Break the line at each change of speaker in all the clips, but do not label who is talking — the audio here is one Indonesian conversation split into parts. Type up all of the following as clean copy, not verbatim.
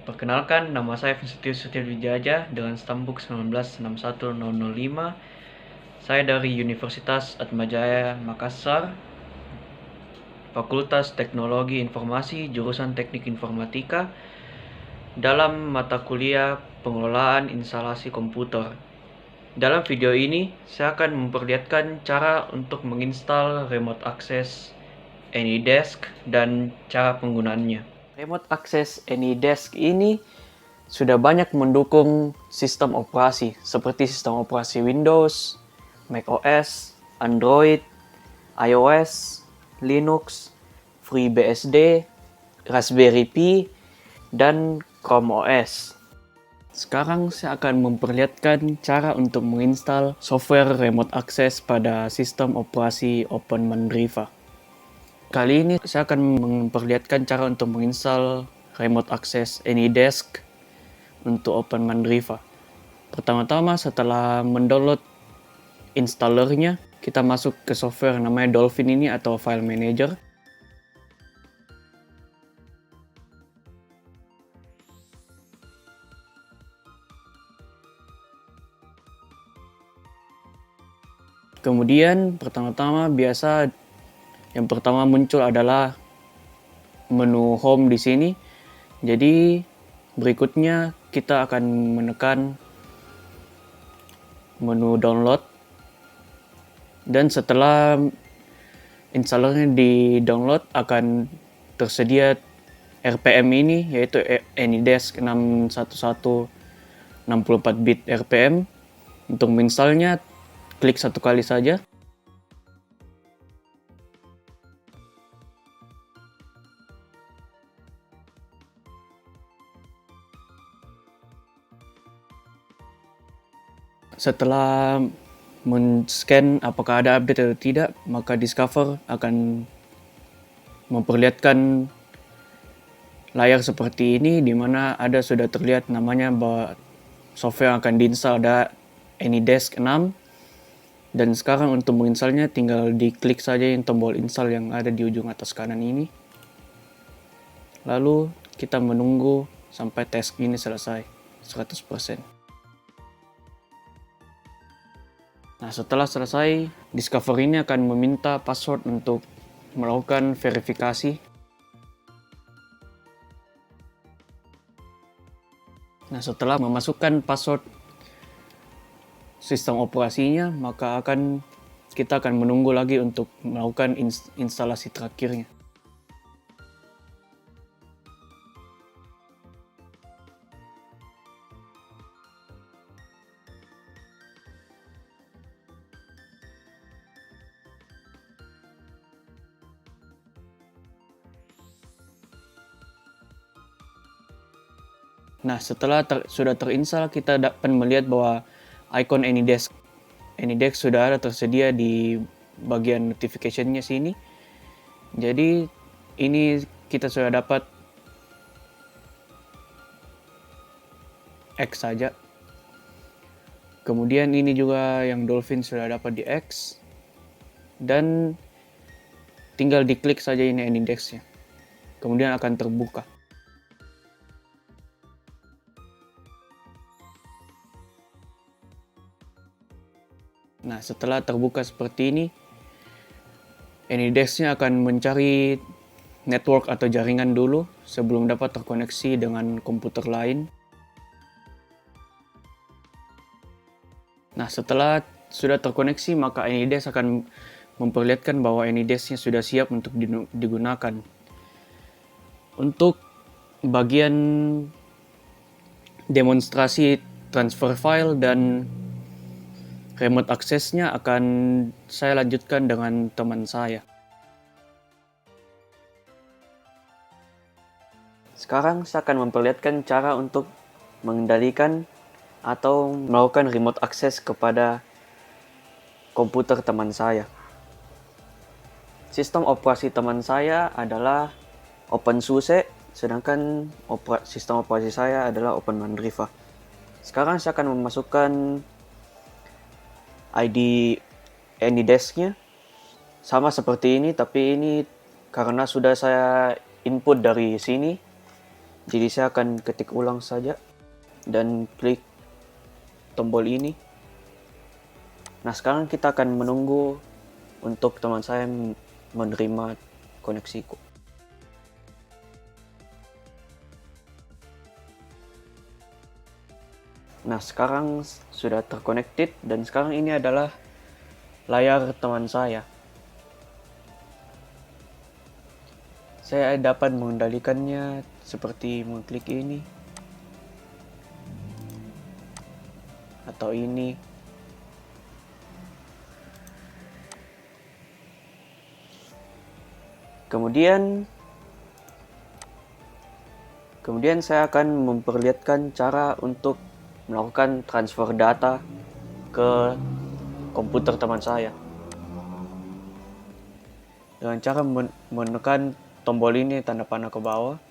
Perkenalkan, nama saya Vincentius Setiawijaya dengan stambuk 1961005. Saya dari Universitas Atmajaya Makassar, Fakultas Teknologi Informasi, jurusan Teknik Informatika, dalam mata kuliah Pengelolaan Instalasi Komputer. Dalam video ini, saya akan memperlihatkan cara untuk menginstal remote access AnyDesk dan cara penggunaannya. Remote access AnyDesk ini sudah banyak mendukung sistem operasi seperti sistem operasi Windows, macOS, Android, iOS, Linux, FreeBSD, Raspberry Pi, dan Chrome OS. Sekarang saya akan memperlihatkan cara untuk menginstal software remote access pada sistem operasi Open Mandriva. Kali ini saya akan memperlihatkan cara untuk menginstal remote access AnyDesk untuk Open Mandriva. Pertama-tama setelah mendownload installernya, kita masuk ke software namanya Dolphin ini atau File Manager. Kemudian pertama-tama yang pertama muncul adalah menu home di sini. Jadi berikutnya kita akan menekan menu download, dan setelah installernya di download akan tersedia RPM ini, yaitu AnyDesk 611 64-bit RPM. Untuk menginstalnya klik satu kali saja. Setelah men-scan apakah ada update atau tidak, maka Discover akan memperlihatkan layar seperti ini, di mana sudah terlihat namanya bahwa software yang akan diinstal ada AnyDesk 6. Dan sekarang untuk menginstalnya tinggal diklik saja yang tombol install yang ada di ujung atas kanan ini. Lalu kita menunggu sampai tes ini selesai 100%. Nah, setelah selesai, Discover ini akan meminta password untuk melakukan verifikasi. Nah, setelah memasukkan password sistem operasinya, maka kita akan menunggu lagi untuk melakukan instalasi terakhirnya. Nah, setelah sudah terinstall, kita dapat melihat bahwa icon AnyDesk sudah ada tersedia di bagian notification-nya sini. Jadi ini kita sudah dapat X saja. Kemudian ini juga yang Dolphin sudah dapat di X. Dan tinggal diklik saja ini AnyDesk-nya. Kemudian akan terbuka. Nah, setelah terbuka seperti ini, AnyDesk-nya akan mencari network atau jaringan dulu sebelum dapat terkoneksi dengan komputer lain. Nah, setelah sudah terkoneksi, maka AnyDesk akan memperlihatkan bahwa AnyDesk-nya sudah siap untuk digunakan. Untuk bagian demonstrasi transfer file dan remote access-nya akan saya lanjutkan dengan teman saya. Sekarang saya akan memperlihatkan cara untuk mengendalikan atau melakukan remote access kepada komputer teman saya. Sistem operasi teman saya adalah OpenSUSE, sedangkan sistem operasi saya adalah Open Mandriva. Sekarang saya akan memasukkan ID AnyDesk-nya sama seperti ini, tapi ini karena sudah saya input dari sini, Jadi saya akan ketik ulang saja dan klik tombol ini. Nah, sekarang kita akan menunggu untuk teman saya menerima koneksiku. Nah, sekarang sudah terconnected dan sekarang ini adalah layar teman saya. Saya dapat mengendalikannya seperti mengklik ini atau ini. Kemudian saya akan memperlihatkan cara untuk melakukan transfer data ke komputer teman saya dengan cara menekan tombol ini tanda panah ke bawah,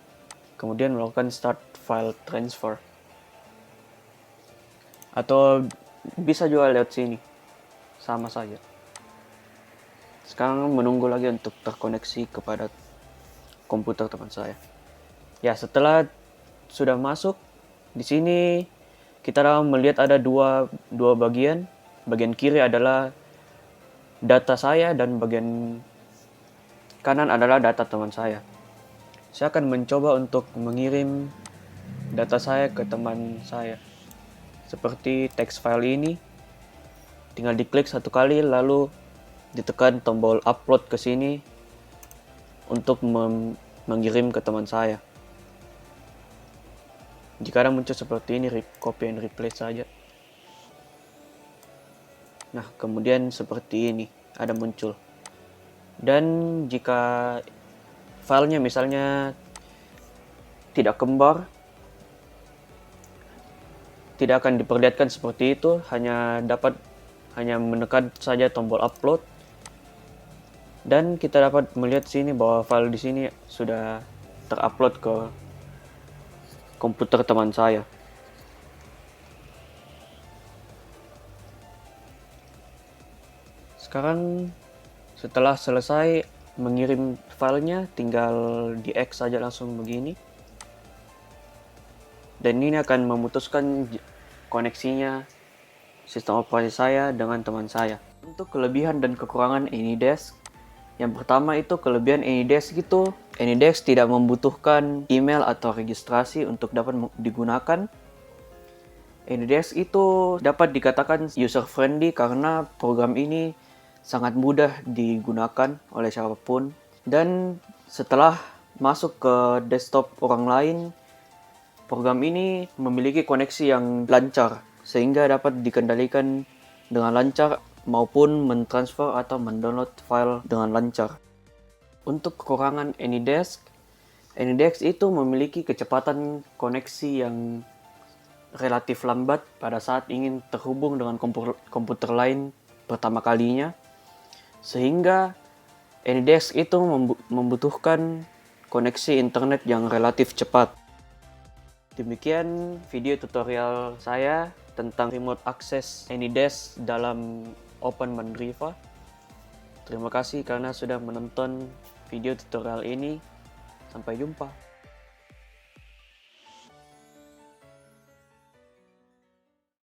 kemudian melakukan start file transfer, atau bisa juga lewat sini, sama saja. Sekarang menunggu lagi untuk terkoneksi kepada komputer teman saya. Ya, setelah sudah masuk di sini, kita dapat melihat ada dua bagian. Bagian kiri adalah data saya dan bagian kanan adalah data teman saya. Saya akan mencoba untuk mengirim data saya ke teman saya. Seperti text file ini, tinggal diklik satu kali lalu ditekan tombol upload ke sini untuk mengirim ke teman saya. Jika ada muncul seperti ini, copy and replace saja. Nah, kemudian seperti ini ada muncul. Dan jika filenya misalnya tidak kembar, tidak akan diperlihatkan seperti itu, hanya menekan saja tombol upload. Dan kita dapat melihat sini bahwa file di sini sudah terupload ke komputer teman saya. Sekarang setelah selesai mengirim filenya, tinggal di X saja langsung begini. Dan ini akan memutuskan koneksinya sistem operasi saya dengan teman saya. Untuk kelebihan dan kekurangan AnyDesk, yang pertama itu kelebihan AnyDesk itu, AnyDesk tidak membutuhkan email atau registrasi untuk dapat digunakan. AnyDesk itu dapat dikatakan user friendly karena program ini sangat mudah digunakan oleh siapapun. Dan setelah masuk ke desktop orang lain, program ini memiliki koneksi yang lancar sehingga dapat dikendalikan dengan lancar maupun mentransfer atau mendownload file dengan lancar. Untuk kekurangan AnyDesk itu memiliki kecepatan koneksi yang relatif lambat pada saat ingin terhubung dengan komputer lain pertama kalinya, sehingga AnyDesk itu membutuhkan koneksi internet yang relatif cepat. Demikian video tutorial saya tentang remote access AnyDesk dalam Open Mandriva. Terima kasih karena sudah menonton video tutorial ini. Sampai jumpa.